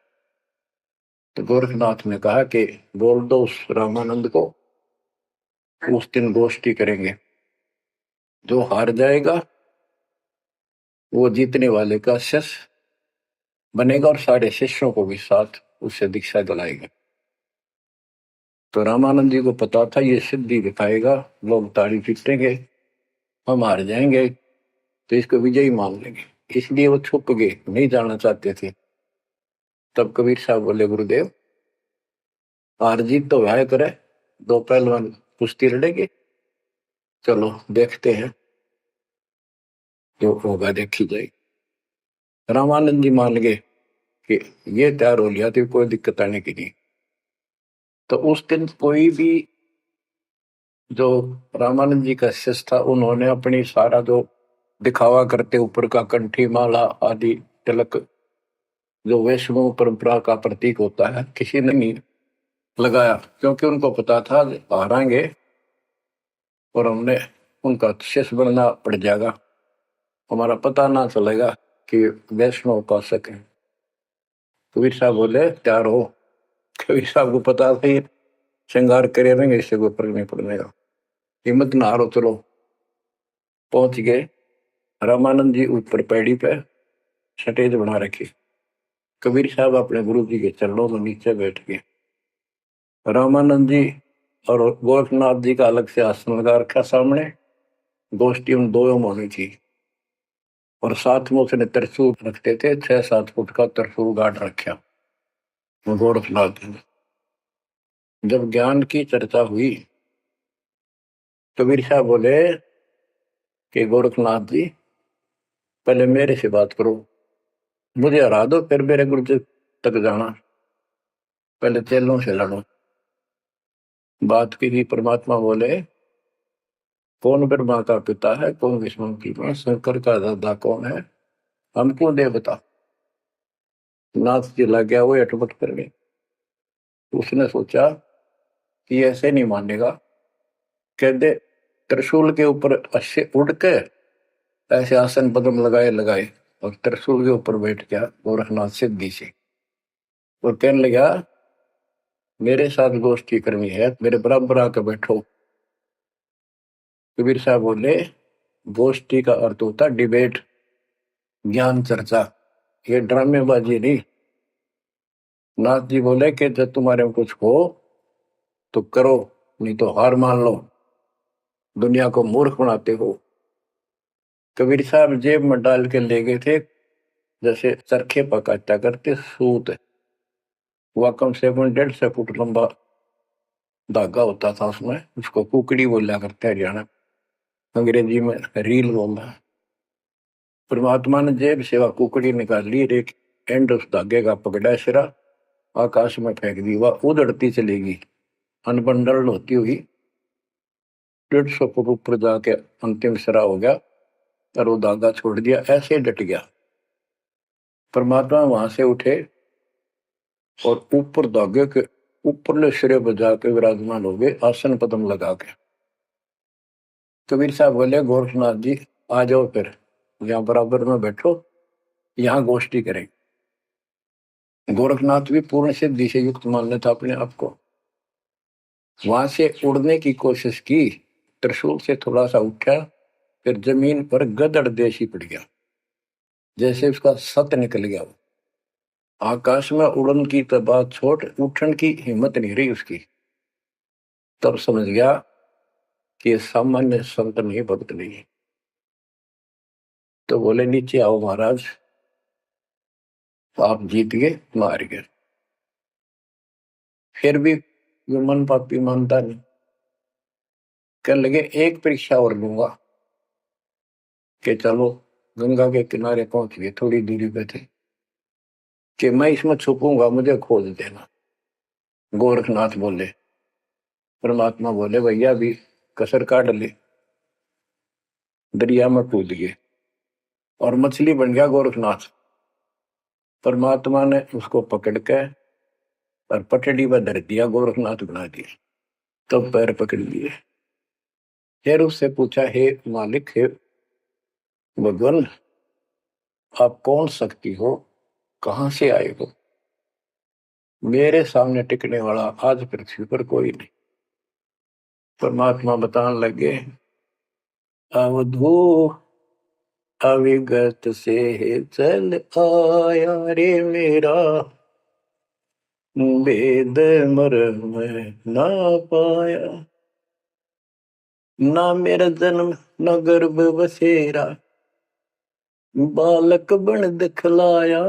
तो गोरखनाथ ने कहा कि बोल दो उस रामानंद को, उस दिन गोष्ठी करेंगे, जो हार जाएगा वो जीतने वाले का शिष्य बनेगा और सारे शिष्यों को भी साथ उससे दीक्षा दिलाएगा। तो रामानंद जी को पता था ये सिद्धि दिखाएगा, लोग ताड़ी पीटेंगे, हम हार जाएंगे, तो इसको विजयी मान लेंगे, इसलिए वो छुप गए, नहीं जाना चाहते थे। तब कबीर साहब बोले, गुरुदेव हार जीत तो वह करे, दो पहलवान कुश्ती लड़ेंगे, चलो देखते हैं, जो होगा देखी जाएगी। रामानंद जी मान गए कि ये तैयार हो लिया तो कोई दिक्कत आने की नहीं। तो उस दिन कोई भी जो रामानंद जी का शिष्य था, उन्होंने अपनी सारा जो दिखावा करते ऊपर का कंठी माला आदि तिलक, जो वैष्णव परंपरा का प्रतीक होता है, किसी ने नहीं लगाया, क्योंकि उनको पता था हारेंगे और हमने उनका शिष्य बनना पड़ जाएगा, हमारा पता ना चलेगा कि वैष्णव उपासक है। कबीर साहब बोले तैयार हो। कबीर साहब को पता था ये श्रृंगार करे रहेंगे, इससे कोई फर्क नहीं पड़ने का, हिम्मत ना हारो, चलो। पहुंच गए। रामानंद जी ऊपर पैड़ी पे स्टेज बना रखी। कबीर साहब अपने गुरु जी के चरणों में नीचे बैठ गए। रामानंद जी और गोरखनाथ जी का अलग से आसन लगा रखा सामने। गोष्ठी उन दो में होनी थी। और साथ में उसने त्रिशूल रखते थे, 6-7 फुट का त्रिशूल गाड़ रखा गोरखनाथ जी ने। जब ज्ञान की चर्चा हुई, कबीर साहब बोले कि गोरखनाथ जी पहले मेरे से बात करो, मुझे हरा दो, फिर मेरे गुरु जी तक जाना, पहले चेलों से लड़ो। बात की थी। परमात्मा बोले कौन ब्रह्मा का पिता है, कौन विष्णु की मां, शंकर का दादा कौन है, हमको दे बता। नाथ जी लग गया, वो अटपट कर गए। उसने सोचा कि ऐसे नहीं मानेगा, कहते त्रिशूल के ऊपर अच्छे उड़ के ऐसे आसन पद्म लगाए लगाए और त्रिशूल के ऊपर बैठ गया गोरखनाथ सिद्धि से। और कहने लगा मेरे साथ गोष्ठी करनी है, मेरे बराबर आकर बैठो। कबीर साहब बोले गोष्ठी का अर्थ होता डिबेट, ज्ञान चर्चा, ये ड्रामेबाजी नहीं। नाथ जी बोले कि जब तुम्हारे में कुछ हो तो करो, नहीं तो हार मान लो, दुनिया को मूर्ख बनाते हो। कबीर साहब जेब में डाल के ले गए थे जैसे चरखे पकाता करते सूत। वह कम से कम 1.5 फुट लंबा धागा होता था, उसमें उसको कुकड़ी बोला करते हरियाणा, अंग्रेजी में रील बोलना है। परमात्मा ने जेब से वह कुकड़ी निकाल ली, एक एंड उस धागे का पकड़ा सिरा, आकाश में फेंक दी, वह उड़ती चलेगी अनबंडल होती हुई 150 फुट ऊपर जाके अंतिम सिरा हो गया। और वो धागा छोड़ दिया, ऐसे डट गया। परमात्मा वहां से उठे और ऊपर धागे के ऊपरले सिरे पर जाके विराजमान हो गए आसन पद्म लगा के। कबीर साहब बोले गोरखनाथ जी आ जाओ, फिर यहाँ बराबर में बैठो, यहाँ गोष्ठी करें। गोरखनाथ भी पूर्ण सिद्धि से युक्त मान लेता अपने आप को। वहां से उड़ने की कोशिश की, त्रिशूल से थोड़ा सा उठा, फिर जमीन पर गदड़ देशी पड़ गया, जैसे उसका सत निकल गया। आकाश में उड़न की तो बात छोड़, उठन की हिम्मत नहीं रही उसकी। तब समझ गया कि ये सामान्य संत नहीं, भक्त नहीं। तो बोले नीचे आओ महाराज, आप जीत गए, मार गए। फिर भी जो मन पापी मानता नहीं, कहने लगे एक परीक्षा और लूंगा। कि चलो, गंगा के किनारे पहुंच गए, थोड़ी दूरी पे थे, कि मैं इसमें छुपूंगा, मुझे खोज देना। गोरखनाथ बोले। परमात्मा बोले भैया भी कसर काट ले। दरिया में कूद गए और मछली बन गया गोरखनाथ। परमात्मा ने उसको पकड़ के और पटड़ी पर धर दिया, गोरखनाथ बना दिया। तब पैर पकड़ लिए। फिर उससे पूछा, हे मालिक, हे भगवान, आप कौन शक्ति हो, कहां से आए हो, मेरे सामने टिकने वाला आज पृथ्वी पर कोई नहीं। परमात्मा बताने लगे, अवधू अविगत से चल आया रे मेरा, वेद मर्म ना पाया, ना मेरा जन्म न गर्भ बसेरा, बालक बन दिखलाया,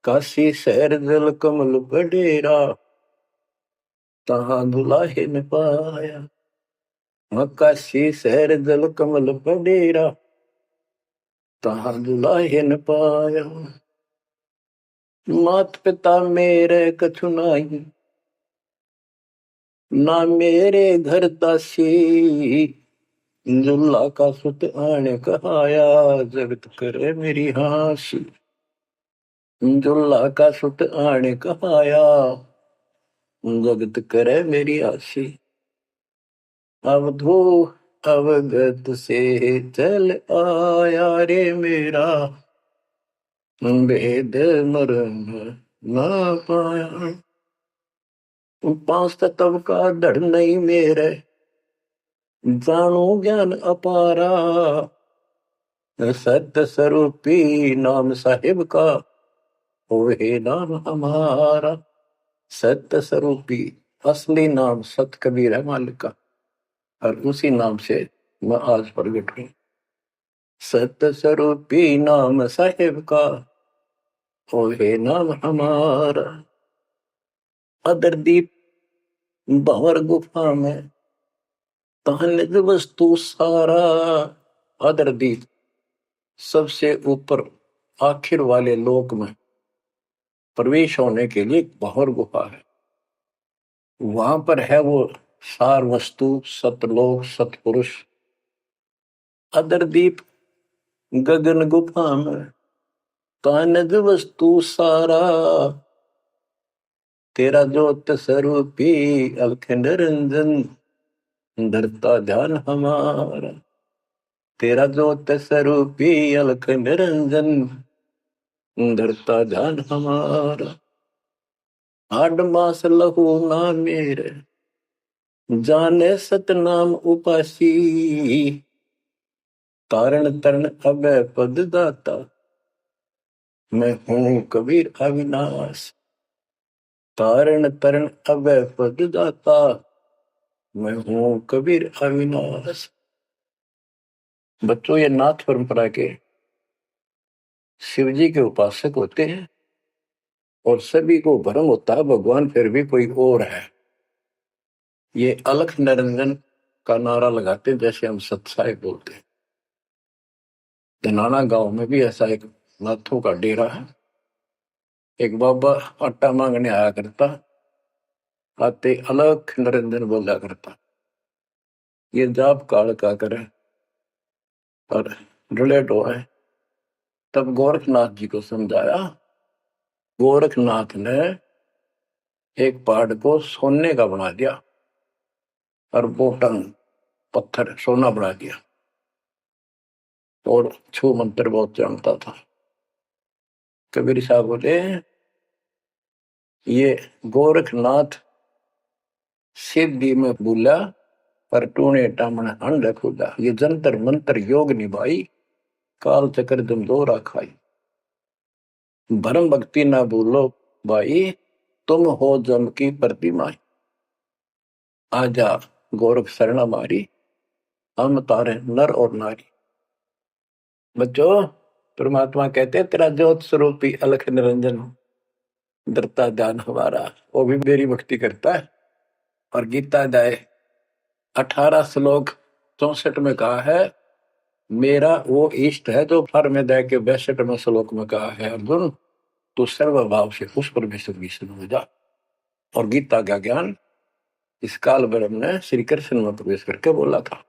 काशी शहर जल कमल बडेरा, तहां दुलाहे न पाया। काशी शहर जल कमल बडेरा, तहां दुलाहे न पाया। मात पिता मेरे कछु नाही, ना मेरे घर दासी, जुल्ला का सुत आने कहाया, जगत करे मेरी हासी। जुल्ला का सुत आने कहाया, जगत करे मेरी हासी। अवधू अवगत से चल आया रे मेरा, वेद मरण ना पाया। पांच तत्व का धड़ नहीं मेरे, जानो ज्ञान अपारा। सत्य स्वरूपी नाम साहिब का, ओहे नाम हमारा। सत्य स्वरूपी असली नाम सत कबीर है मालिक का, और उसी नाम से मैं आज प्रगट हूं। सत्य स्वरूपी नाम साहिब का, ओहे नाम हमारा। अदरदीप भंवर गुफा में, तहनिज वस्तु सारा। अदरदीप सबसे ऊपर आखिर वाले लोक में प्रवेश होने के लिए भंवर गुफा है। वहां पर है वो सार वस्तु, सतलोक, सतपुरुष। अदरदीप गगन गुफा में, तहनिज वस्तु सारा। तेरा ज्योत स्वरूपी अलख निरंजन, धरता ध्यान हमारा। तेरा ज्योत स्वरूपी अलख निरंजन, धरता ध्यान हमारा। आठ मास लहू ना मेरे, जाने सतनाम उपासी। तारण तरण अभय पद दाता, मैं हूं कबीर अविनाश। तारण तरण अभय पद दाता, मैं हूं कबीर अविनाश। बच्चों, ये नाथ परंपरा के शिव जी के उपासक होते हैं और सभी को भ्रम होता है भगवान फिर भी कोई और है। ये अलख निरंजन का नारा लगाते जैसे हम सत्साई बोलते हैं। धनाना गांव में भी ऐसा एक नाथों का डेरा है। एक बाबा आटा मांगने आया करता, आते अलख निरंजन बोला करता। ये जाप काल का करे और रिलेट हो है। तब गोरखनाथ जी को समझाया। गोरखनाथ ने एक पहाड़ को सोने का बना दिया और बोटन पत्थर सोना बना दिया, और छू मंत्र बहुत जानता था। कबीर साहब बोले, ये गोरखनाथ सिद्धि में बोला पर टूणे टामण अंड खुदा। ये जंतर मंत्र योग निभाई, काल चक्र तुम दो राखाई। भरम भक्ति ना भूलो भाई, तुम हो जम की प्रतिमा। आजा गोरख शरण मारी, हम तारे नर और नारी। बच्चों, परमात्मा कहते हैं तेरा ज्योत स्वरूपी अलख निरंजन, धरता ध्यान हमारा। वो भी मेरी भक्ति करता है। और गीता अध्याय 18 श्लोक 64 में कहा है, मेरा वो इष्ट है जो फर में दे के 62वें श्लोक में कहा है, अर्जुन तू सर्वभाव से उस परमेश्वर की शरण हो जा। और गीता का ज्ञान इस काल ब्रह्म ने श्री कृष्ण में प्रवेश करके बोला था।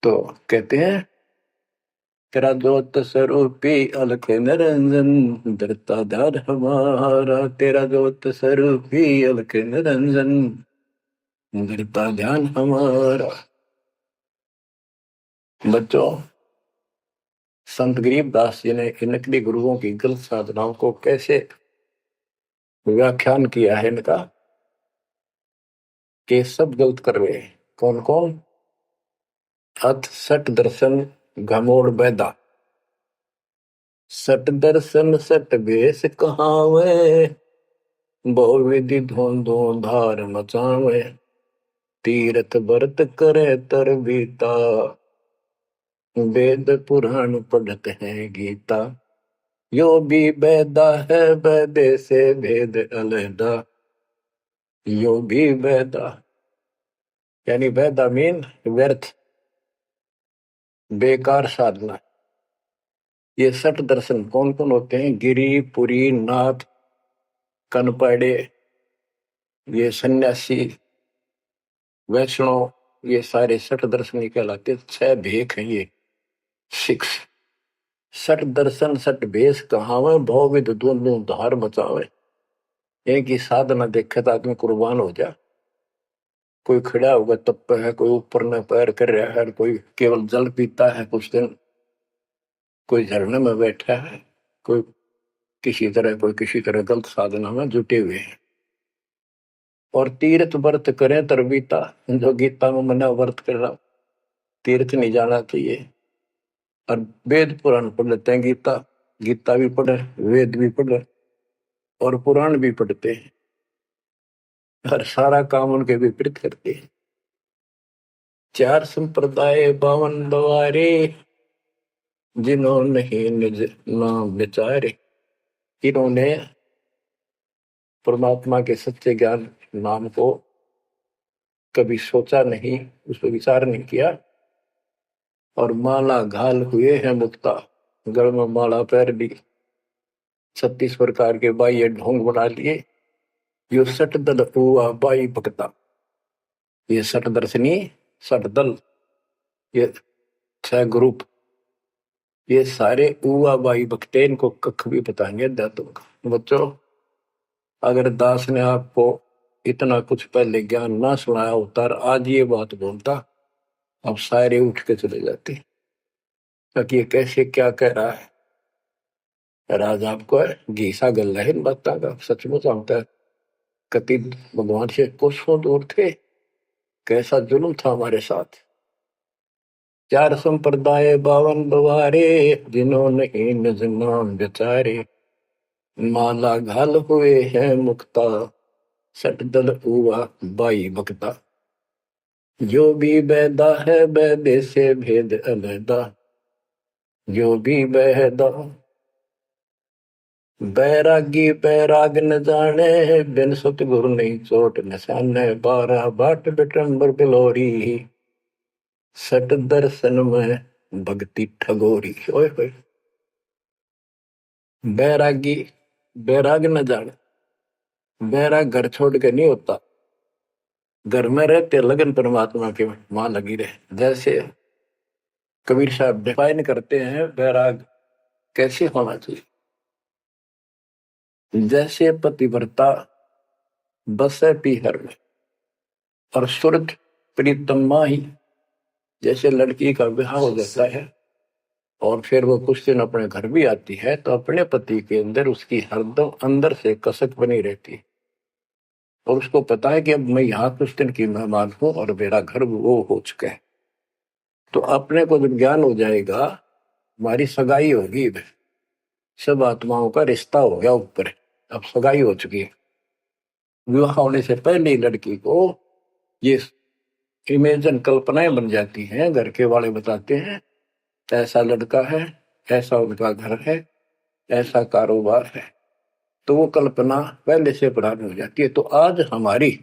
तो कहते हैं, तेरा ज्योत स्वरूपी अलख निरंजन, धरता ध्यान हमारा। तेरा ज्योत स्वरूपी अलख निरंजन, धरता ध्यान हमारा। बच्चों, संत गरीबदास जी ने इन नकली गुरुओं की गलत साधनाओं को कैसे व्याख्यान किया है इनका, कि सब गलत कर रहे हैं। कौन कौन? अथ सट दर्शन घमोड़ बैदा। सट दर्शन सट बेस कहावे, बहु विधि धोंधो धार मचावे। तीरथ व्रत करे तर बीता, वेद पुराण पढ़ते हैं गीता। यो भी वेदा है वेदे से भेद अलहदा। यो भी वेदा यानी वेदा मीन व्यर्थ, बेकार साधना। ये सठ दर्शन कौन कौन होते हैं? गिरी, पुरी, नाथ, कनपड़े, ये सन्यासी, वैष्णव, ये सारे सठ दर्शन कहलाते। 6 भेख हैं ये, 6। सठ दर्शन सठ भेष कहावे, भवविद दोनों धार बचावे। एक ही साधना देखे तो आदमी कुर्बान हो जा। कोई खड़ा होगा तप है, कोई ऊपर न पैर कर रहा है, कोई केवल जल पीता है कुछ दिन, कोई झरने में बैठा है, कोई किसी तरह गलत साधना में जुटे हुए हैं। और तीर्थ व्रत करें तरबीता, जो गीता में मना व्रत कर रहा, तीर्थ नहीं जाना चाहिए। और वेद पुराण पढ़ लेते हैं, गीता भी पढ़े, वेद भी पढ़े और पुराण भी पढ़ते हैं, हर सारा काम उनके विपरीत करते हैं। 4 संप्रदाय 52 द्वारे, जिन्होंने ही निज नाम विचारे। इन्होंने परमात्मा के सच्चे ज्ञान नाम को कभी सोचा नहीं, उस पर विचार नहीं किया, और माला घाल हुए हैं मुक्ता, गल में माला पैर ली, 36 प्रकार के बाह्य ढोंग बना लिए। यो सट दल हुआ बाई भक्ता, ये सट दर्शनी, सट दल, ये 6 ग्रुप, ये सारे उआ बाई भक्ते, इनको कख भी बताएंगे अध्यात्म। बच्चों, अगर दास ने आपको इतना कुछ पहले ज्ञान ना सुनाया होता और आज ये बात बोलता, अब सारे उठ के चले जाते, ताकि ये कैसे क्या कह रहा है। राज आपको घीसा गल है इन बातों का, सचमुच आता है कति भगवान से कोसों दूर थे, कैसा जुल्म था हमारे साथ। 4 संप्रदाय 52 द्वारे, जिन्होंने निज नाम विचारे। माला घाल हुए हैं मुक्ता, सट दल हुआ बाई भक्ता। जो भी बैदा है बैदे से भेद अलैदा, जो भी बैदा। बैरागी बैराग न जाने, बिन सतगुरु नहीं चोट निशाने। 12 बाट बिटंबर बिलोरी, सट दर्शन में भक्ति ठगोरी। ओए होए, बैरागी बैराग न जाने, बैराग घर छोड़ के नहीं होता, घर में रहते लगन परमात्मा के वहां लगी रहे। जैसे कबीर साहब डिफाइन करते हैं बैराग कैसे होना चाहिए, जैसे पतिव्रता बसे पीहर में और सुरत प्रीतमा ही, जैसे लड़की का विवाह हो जाता है और फिर वो कुछ दिन अपने घर भी आती है, तो अपने पति के अंदर उसकी हरदम अंदर से कसक बनी रहती है, और उसको पता है कि अब मैं यहाँ कुछ दिन की मेहमान हूं और मेरा घर वो हो चुका है। तो अपने को जब ज्ञान हो जाएगा, हमारी सगाई होगी, सब आत्माओं का रिश्ता हो गया ऊपर, अब सगाई हो चुकी है। विवाह होने से पहले ही लड़की को ये इमेजन कल्पनाएं बन जाती हैं, घर के वाले बताते हैं ऐसा लड़का है, ऐसा उनका घर है, ऐसा कारोबार है, तो वो कल्पना पहले से पुरानी हो जाती है। तो आज हमारी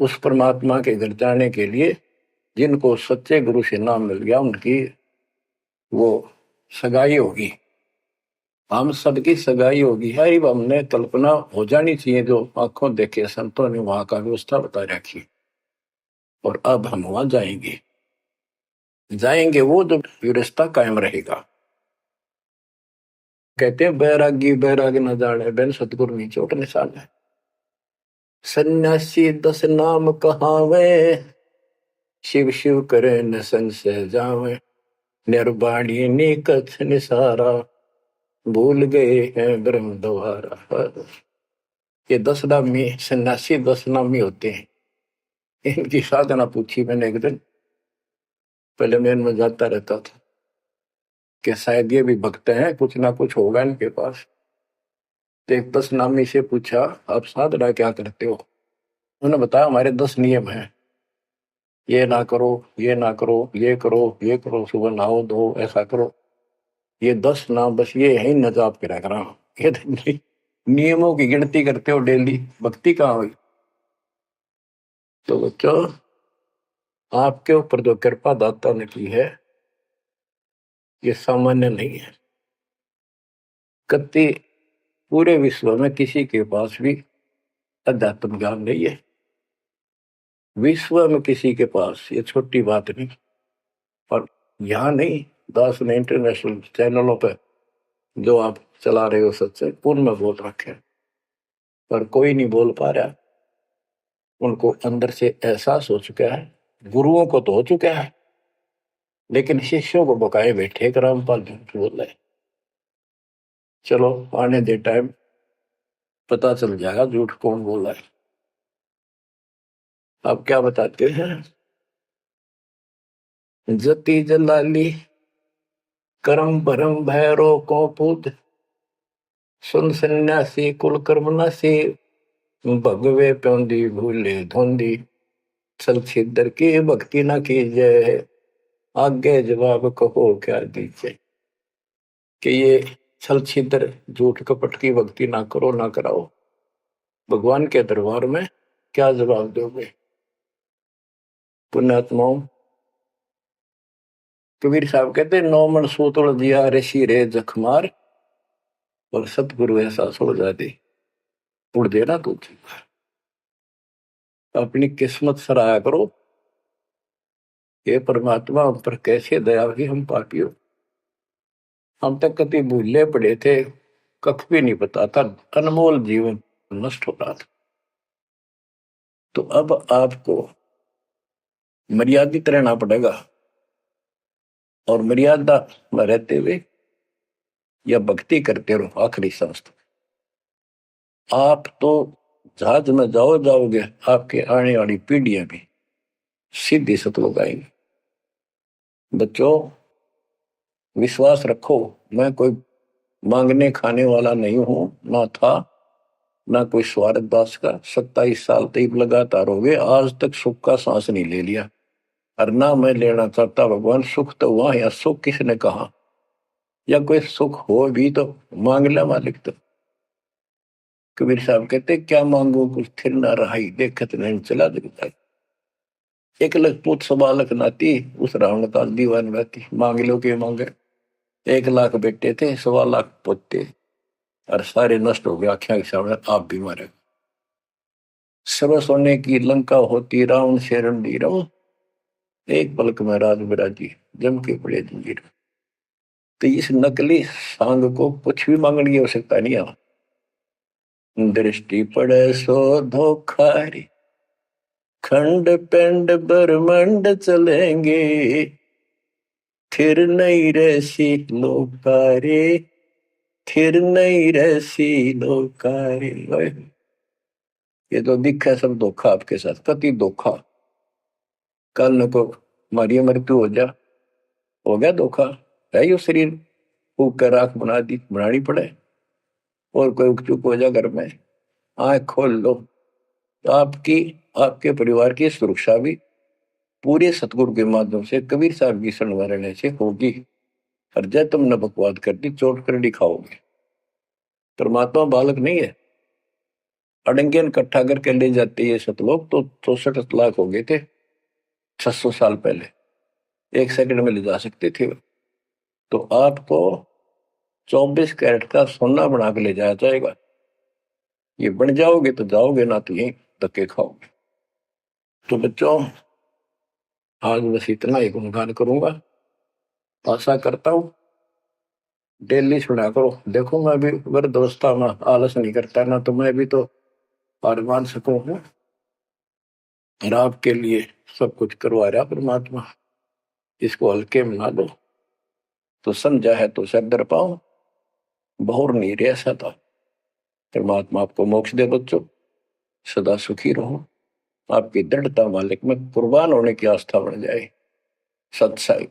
उस परमात्मा के घर जाने के लिए जिनको सच्चे गुरु से नाम मिल गया, उनकी वो सगाई होगी, हम सबकी सगाई होगी है। हमने कल्पना हो जानी चाहिए, जो आंखों देखे संतों ने वहां का व्यवस्था बता रखी, और अब हम वहां जाएंगे वो जो रिश्ता कायम रहेगा। कहते हैं बैरागी बैराग न जाने, बिन सतगुरु नहीं चोट निशान है। सन्यासी 10 नाम कहावे, शिव शिव करे न संशय जावे। निर्वाणी नी कछ निसारा, भूल गए हैं ब्रह्म द्वारा। ये 10 नामी सन्यासी 10 नामी होते हैं। इनकी साधना पूछी मैंने एक दिन, पहले मैं इनमें जाता रहता था कि शायद ये भी भक्त हैं, कुछ ना कुछ होगा इनके पास। तो एक 10 नामी से पूछा, आप साधना क्या करते हो? उन्होंने बताया हमारे 10 नियम हैं, ये ना करो, ये ना करो, ये करो, ये करो, सुबह नहाओ धो, ऐसा करो। ये 10 नाम बस ये है न जाप करा करा। ये नियमों की गिनती करते हो डेली, भक्ति कहाँ हुई? तो बच्चों, आपके ऊपर जो कृपा दाता ने की है, ये सामान्य नहीं है। कति पूरे विश्व में किसी के पास भी अध्यात्म ज्ञान नहीं है, विश्व में किसी के पास, ये छोटी बात नहीं। और यहाँ नहीं, दास ने इंटरनेशनल चैनलों पर जो आप चला रहे हो सत्संग, उनमें बोल रखे, पर कोई नहीं बोल पा रहा। उनको अंदर से एहसास हो चुका है, गुरुओं को तो हो चुका है, लेकिन शिष्यों को बकाए बैठे रामपाल झूठ बोल रहे। चलो आने दे टाइम, पता चल जाएगा झूठ कौन बोल रहा है। आप क्या बताते हैं? जति जलाली करम भरम भैरो को पूत, सुन सन्यासी कुल कर्म नासी, भगवे प्योंदी भूले धोंदी, छल छिद्र की भक्ति न कीजिए, आगे जवाब कहो क्या दीजिए। कि ये छल छिद्र झूठ कपट की भक्ति ना करो ना कराओ, भगवान के दरबार में क्या जवाब दोगे? पुण्यात्माओं, कबीर साहब कहते 9 मन सूतुल दिया ऋषि रे जखमार, और सतगुरु ऐसा सोच जाती उड़ देना तू। अपनी किस्मत सराहा करो, ये परमात्मा हम पर कैसे दया हुई, हम पापी हो। हम तक कभी भूले पड़े थे, कख भी नहीं पता था, अनमोल जीवन नष्ट हो रहा था। तो अब आपको मर्यादित रहना पड़ेगा, और मर्यादा में रहते हुए या भक्ति करते रहो आखिरी सांस तक। आप तो जहाज में जाओगे, आपके आने वाली पीढ़ियां भी सीधी सतलोक आएंगी। बच्चों, विश्वास रखो, मैं कोई मांगने खाने वाला नहीं हूं, ना था ना कोई स्वार्थ दास का। 27 साल तक लगातार हो गए, आज तक सुख का सांस नहीं ले लिया, और ना मैं लेना चाहता। भगवान सुख तो हुआ, या सुख किसने कहा? या कोई सुख हो भी तो मांग ले मालिक। तो कबीर साहब कहते क्या मांगो कुछ थिर ना रहाई, देखत नहीं चला दिखता। 1 लाख पूत 1.25 लाख नाती, उस रावण का दीवान रहती। मांग लो के मांगे, 1 लाख बेटे थे, 1.25 लाख पोते, और सारे नष्ट हो गए आख्या के सामने। आप भी मारे। सर्व सोने की लंका होती, रावण से रणधीर, एक पलक में राज बिराजी, जम के पड़े जंजीर। तो इस नकली सांग को कुछ भी मांगने की आवश्यकता नहीं है। दृष्टि पड़े सो धोखारी, खंड पिंड ब्रह्मंड चलेंगे, थिर नहीं रहसी लोकारे, थिर नहीं रहसी लोकारे। ये तो दिखा सब धोखा आपके साथ, कति धोखा। कल न को मारी मृत्यु हो गया धोखा, है यो शरीर फूक कर राख बना दी, बनानी पड़े। और कोई उकचुक हो जा घर में, आंख खोल लो, तो आपकी आपके परिवार की सुरक्षा भी पूरे सतगुरु के माध्यम से, कबीर साहब की शरण में रहने से होगी। और जय तुमने बकवाद कर दी, चोट कर दिखाओगे। परमात्मा बालक नहीं है। अड़ंगेन इकट्ठा करके ले जाते ये सतलोक तो 64 लाख हो गए थे 600 साल पहले, 1 सेकंड में ले जा सकते थे। तो आपको 24 कैरेट का सोना बना के ले जाया जाएगा। ये बन जाओगे तो जाओगे, ना तो यही धक्के खाओगे। तो बच्चों, आज बस इतना ही गुणगान करूंगा। आशा करता हूं डेली सुना करो। देखो मैं भी वृद्धावस्था में आलस नहीं करता ना, तो मैं भी तो हार मान सकूं हूं, और आपके लिए सब कुछ करवा रहा परमात्मा। इसको हल्के में ना लो, तो समझा है तो सर दर पाओ, बहुर नहीं रह सकता। परमात्मा आपको मोक्ष दे बच्चों, सदा सुखी रहो। आपकी दृढ़ता मालिक में कुर्बान होने की आस्था बढ़ जाए। सत्संग।